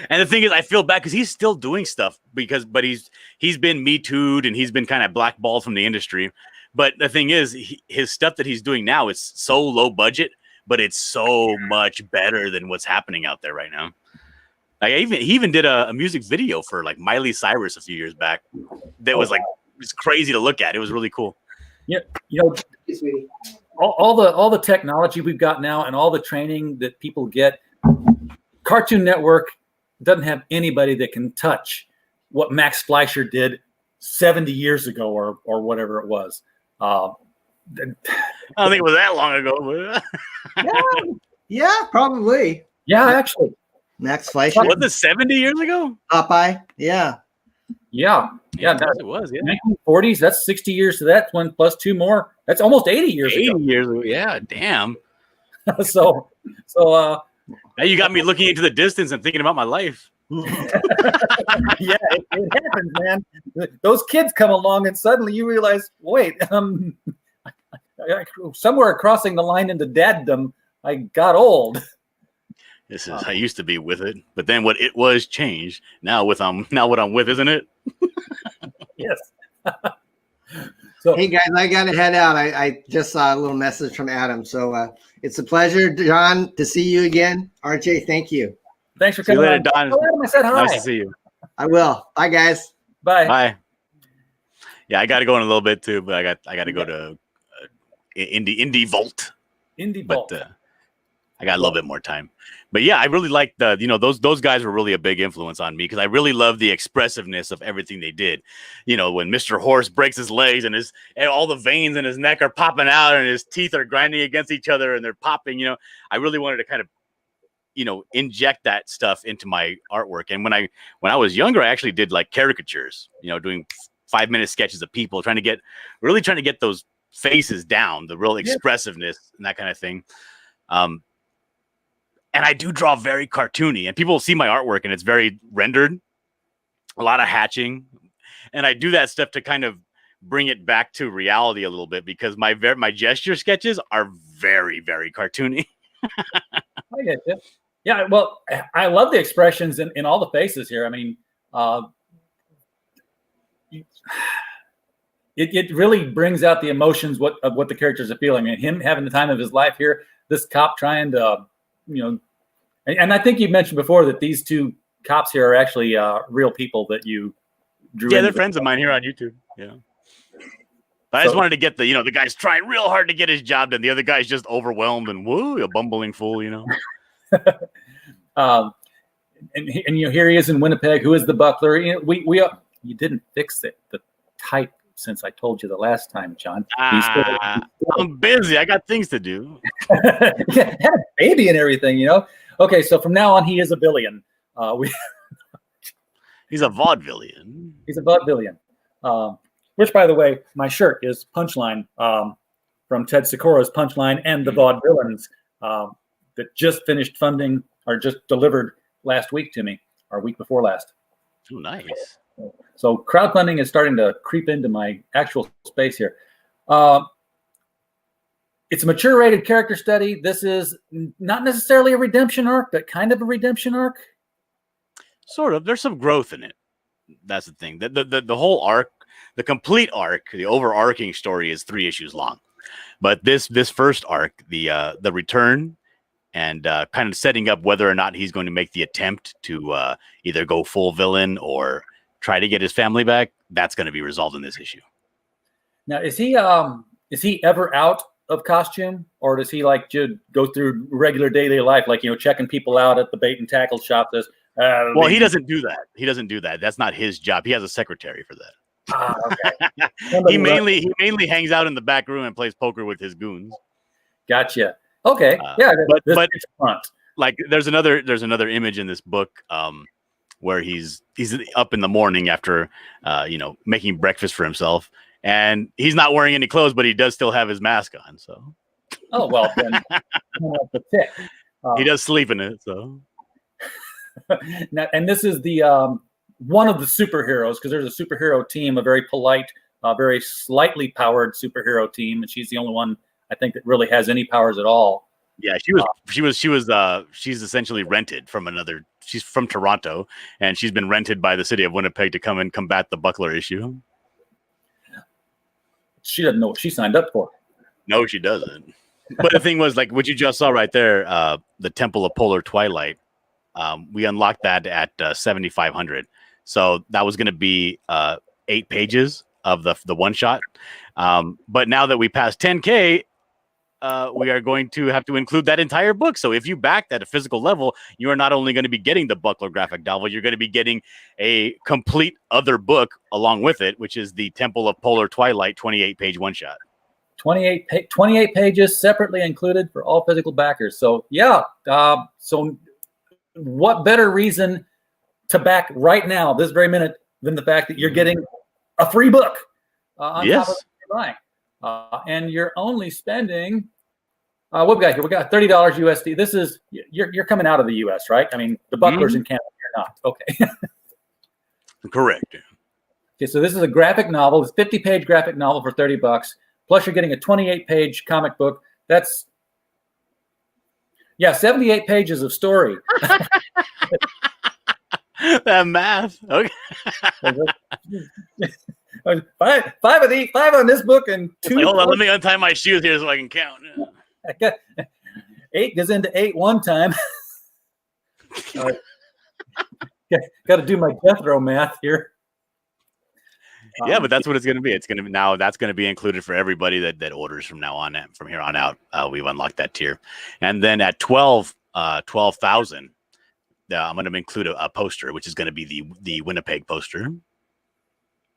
And the thing is, I feel bad because he's still doing stuff but he's been Me Too'd and he's been kind of blackballed from the industry. But the thing is, his stuff that he's doing now is so low budget, but it's so much better than what's happening out there right now. Like he even did a music video for like Miley Cyrus a few years back. That was like, it's crazy to look at. It was really cool. Yeah, all the technology we've got now and all the training that people get, Cartoon Network doesn't have anybody that can touch what Max Fleischer did 70 years ago or whatever it was. I don't think it was that long ago. Yeah, probably. Yeah, actually. Max Fleischer. Was it 70 years ago? Popeye. Yeah. Yeah. It was. Yeah. 1940s. That's 60 years to that one plus 2 more. That's almost 80 years ago. 80 years ago. Yeah. Damn. So now you got me looking into the distance and thinking about my life. Yeah, it happens, man. Those kids come along and suddenly you realize, wait, somewhere crossing the line into daddom, I got old. This is I used to be with it, but then what it was changed. Now what I'm with, isn't it? Yes. So, hey guys, I gotta head out. I just saw a little message from Adam. So it's a pleasure, John, to see you again. RJ, thank you. Thanks for coming. See you later, Don. I said hi. Nice to see you. I will. Bye, guys. Bye. Bye. Yeah, I got to go in a little bit too, but I got to go to Indie Vault. Indie Vault. But I got a little bit more time. But yeah, I really like those guys were really a big influence on me because I really love the expressiveness of everything they did. When Mr. Horse breaks his legs and all the veins in his neck are popping out and his teeth are grinding against each other and they're popping, I really wanted to kind of inject that stuff into my artwork. And when I was younger, I actually did like caricatures, doing 5-minute sketches of people trying to get those faces down, the real expressiveness and that kind of thing. And I do draw very cartoony, and people see my artwork and it's very rendered, a lot of hatching. And I do that stuff to kind of bring it back to reality a little bit because my gesture sketches are very, very cartoony. I get it. Yeah, well, I love the expressions in all the faces here. I mean, it really brings out the emotions of what the characters are feeling. And him having the time of his life here, this cop trying to, and I think you mentioned before that these two cops here are actually real people that you drew. Yeah, they're friends of mine here on YouTube. Yeah. But I just wanted to get the guy's trying real hard to get his job done. The other guy's just overwhelmed and a bumbling fool, and here he is in Winnipeg. Who is the buckler? You didn't fix the type since I told you the last time, John. I'm busy. I got things to do. Yeah, had a baby and everything, Okay, so from now on, he is a villain. He's a vaudevillian. He's a vaudevillian. Which, by the way, my shirt is Punchline from Ted Sikora's Punchline and the Vaudevillains that just finished funding or just delivered last week to me, or week before last. Oh, nice. So crowdfunding is starting to creep into my actual space here. It's a mature rated character study. This is not necessarily a redemption arc, but kind of a redemption arc. Sort of. There's some growth in it. That's the thing. The whole arc, the complete arc, the overarching story is 3 issues long. But this first arc, the return and kind of setting up whether or not he's going to make the attempt to either go full villain or try to get his family back, that's going to be resolved in this issue. Now, is he ever out of costume, or does he like to go through regular daily life, like checking people out at the bait and tackle shop? Well, he doesn't do that. He doesn't do that. That's not his job. He has a secretary for that. Okay. he mainly hangs out in the back room and plays poker with his goons. Gotcha. Okay. Yeah, but like there's another image in this book where he's up in the morning after making breakfast for himself, and he's not wearing any clothes, but he does still have his mask on. So oh well, then the tick. He does sleep in it. So now, and this is the one of the superheroes, because there's a superhero team, a very polite, very slightly powered superhero team, and she's the only one I think that really has any powers at all. Yeah, she's essentially rented from another. She's from Toronto, and she's been rented by the city of Winnipeg to come and combat the buckler issue. She doesn't know what she signed up for. No, she doesn't. But the thing was, like what you just saw right there, the Temple of Polar Twilight. We unlocked that at 7,500. So that was going to be 8 pages of the one shot. But now that we passed 10K, we are going to have to include that entire book. So if you backed at a physical level, you are not only going to be getting the Buckler graphic novel, you're going to be getting a complete other book along with it, which is the Temple of Polar Twilight 28-page one-shot. 28 pages separately included for all physical backers. So yeah, so what better reason to back right now, this very minute, than the fact that you're getting a free book on top of what you're buying. And you're only spending, what we got here? We got $30 USD. This is, you're coming out of the US, right? I mean, the bucklers in Canada, you're not. Okay. Correct. Okay, so this is a graphic novel. It's a 50-page graphic novel for $30. Plus, you're getting a 28-page comic book. That's 78 pages of story. That math. Okay. five on this book and 2. Hold on, let me untie my shoes here so I can count. 8 goes into 8 one time. Got to do my death row math here. Yeah, but that's what it's going to be. It's going to be now. That's going to be included for everybody that orders from now on. From here on out, we've unlocked that tier, and then at 12,000, I'm going to include a poster, which is going to be the Winnipeg poster.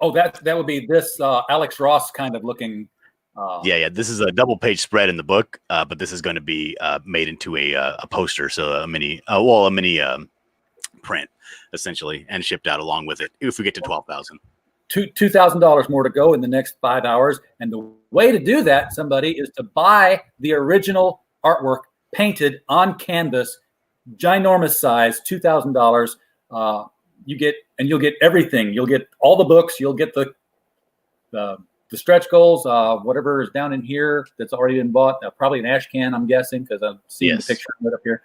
Oh, that would be this Alex Ross kind of looking. Yeah. This is a double page spread in the book, but this is going to be made into a poster, so a mini print essentially, and shipped out along with it. If we get to 12,000. $2,000 more to go in the next 5 hours. And the way to do that, somebody, is to buy the original artwork painted on canvas, ginormous size, $2,000. You'll get everything. You'll get all the books. You'll get the stretch goals, whatever is down in here that's already been bought. Probably an ash can, I'm guessing, because I'm seeing the picture of it up here.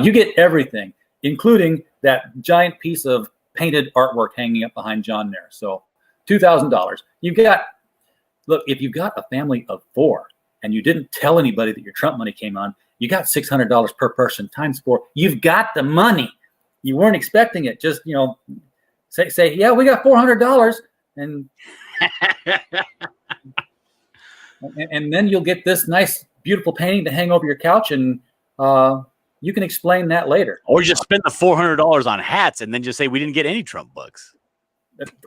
You get everything, including that giant piece of painted artwork hanging up behind John there. So $2,000. If you've got a family of 4 and you didn't tell anybody that your Trump money came on, you got $600 per person times 4. You've got the money. You weren't expecting it. Just, say, yeah, we got $400, and and then you'll get this nice, beautiful painting to hang over your couch, and you can explain that later. Or just spend the $400 on hats, and then just say we didn't get any Trump books.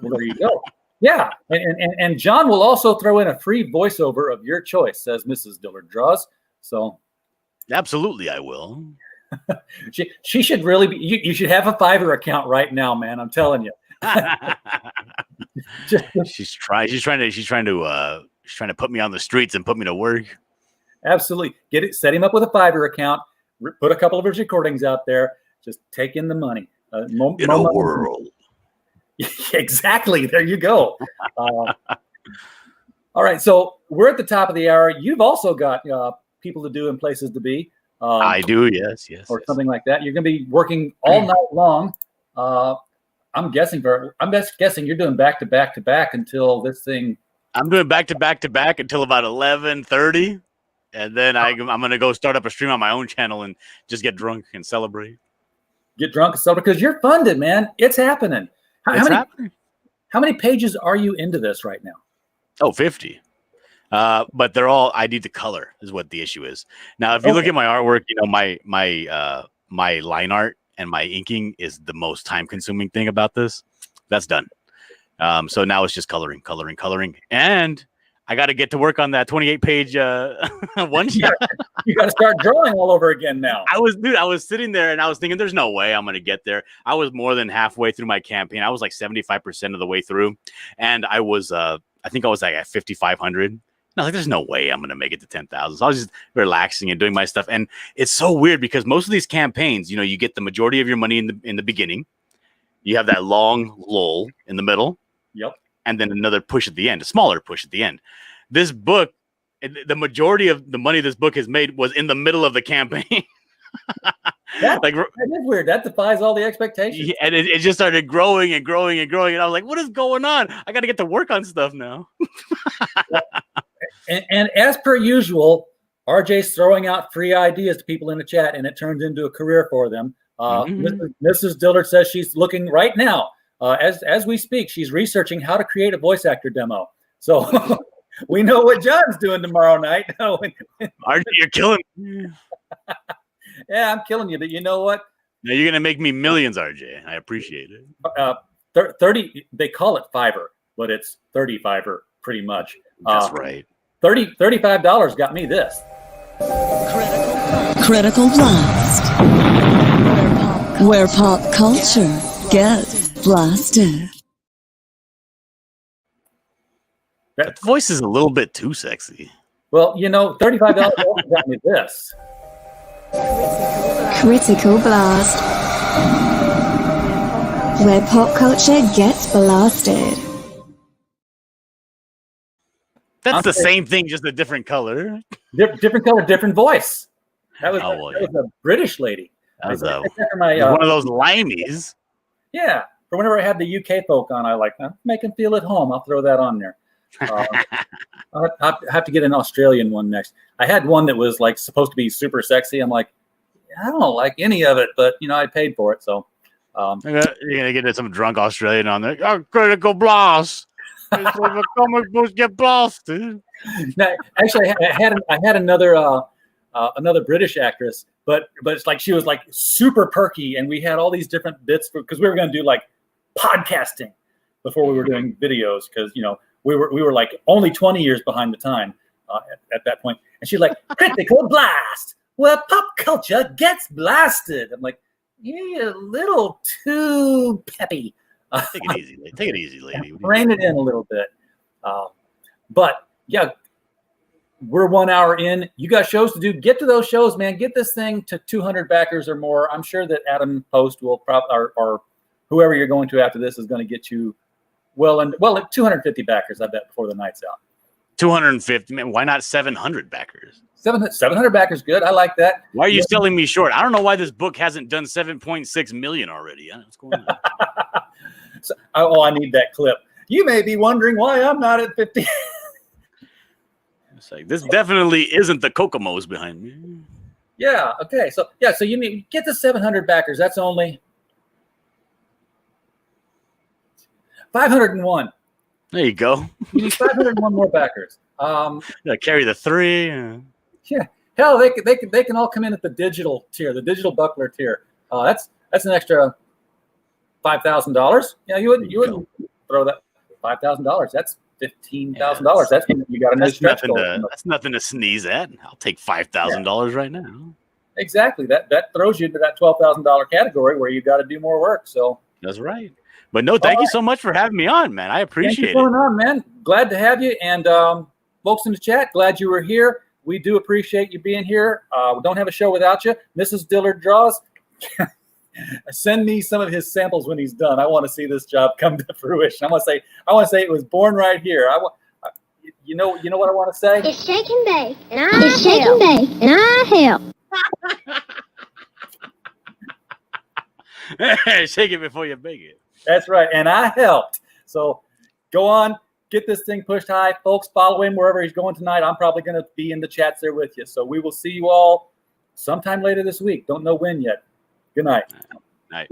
Well, there you go. Yeah, and John will also throw in a free voiceover of your choice, says Mrs. Dillard Draws. So, absolutely, I will. she should really be. You should have a Fiverr account right now, man. I'm telling you. She's trying to put me on the streets and put me to work. Absolutely, set him up with a Fiverr account. Put a couple of his recordings out there. Just take in the money. In a world. Exactly. There you go. All right. So we're at the top of the hour. You've also got people to do and places to be. I do. Yes. Or something like that. You're going to be working all night long. I'm guessing you're doing back to back to back until this thing. I'm doing back to back to back until about 11:30, and then I'm going to go start up a stream on my own channel and just get drunk and celebrate. Get drunk and celebrate because you're funded, man. It's happening. How many pages are you into this right now? Oh, 50. But they're all, I need the color is what the issue is. Now, if you look at my artwork, my line art and my inking is the most time consuming thing about this. That's done. So now it's just coloring. And I got to get to work on that 28-page one shot. You got to start drawing all over again now. I was sitting there and I was thinking, there's no way I'm going to get there. I was more than halfway through my campaign. I was like 75% of the way through. And I was, I think I was like at 5,500. And I was like, there's no way I'm going to make it to 10,000. So I was just relaxing and doing my stuff. And it's so weird because most of these campaigns, you get the majority of your money in the beginning. You have that long lull in the middle. Yep. And then another push at the end, a smaller push at the end. This book, the majority of the money this book has made was in the middle of the campaign. That is weird. That defies all the expectations. And it just started growing and growing and growing. And I was like, what is going on? I got to get to work on stuff now. and as per usual, RJ's throwing out free ideas to people in the chat, and it turns into a career for them. Mrs. Dillard says she's looking right now. As we speak, she's researching how to create a voice actor demo. So we know what John's doing tomorrow night. RJ, you're killing me. Yeah, I'm killing you. But you know what? Now you're going to make me millions, RJ. I appreciate it. 30, they call it Fiverr, but it's 30 Fiverr pretty much. That's right. $35 got me this. Critical Blast. Where pop culture gets blasted. That voice is a little bit too sexy. Well, $35 got me this. Critical Blast. Where pop culture gets blasted. That's the same thing, just a different color. Different color, different voice. That was a British lady. That was one of those limeys. Yeah. For whenever I have the UK folk on, I make them feel at home. I'll throw that on there. I'll have to get an Australian one next. I had one that was supposed to be super sexy. I'm like, I don't like any of it, but I paid for it. So you're gonna get some drunk Australian on there. Oh, Critical Blast. The comic books get blasted. Now, actually, I had another another British actress, but it's like she was like super perky, and we had all these different bits because we were going to do like podcasting before we were doing videos because we were like only 20 years behind the time at that point. And she's like, critical blast, where pop culture gets blasted. I'm like, you're a little too peppy. Take it easy. Take it easy, lady. Rein it in a little bit. But yeah, we're 1 hour in. You got shows to do. Get to those shows, man. Get this thing to 200 backers or more. I'm sure that Adam Post will or whoever you're going to after this is going to get you like 250 backers, I bet, before the night's out. 250, man. Why not 700 backers? 700 backers, good. I like that. Why are you selling me short? I don't know why this book hasn't done 7.6 million already. What's going on? I need that clip. You may be wondering why I'm not at 50. It's like, this definitely isn't the Kokomos behind me. Yeah. Okay. So you need get to 700 backers. That's only 501. There you go. You need 501 more backers. Carry the 3. Yeah. Hell, they can all come in at the digital tier, the digital buckler tier. That's an extra $5,000. Yeah, you wouldn't throw that $5,000. That's $15,000. That's when you got a nice stretch goal. That's nothing to sneeze at. I'll take $5,000 right now. Exactly. That throws you into that $12,000 category where you got to do more work. So that's right. But no, thank you so much for having me on, man. I appreciate it. Thank you for coming on, man. Glad to have you. And folks in the chat, glad you were here. We do appreciate you being here. We don't have a show without you. Mrs. Dillard Draws. Send me some of his samples when he's done. I want to see this job come to fruition. I want to say it was born right here. You know what I want to say? It's shake and bake, and I help. Shake it before you bake it. That's right, and I helped. So go on, get this thing pushed high, folks. Follow him wherever he's going tonight. I'm probably going to be in the chats there with you. So we will see you all sometime later this week. Don't know when yet. Good night. Night.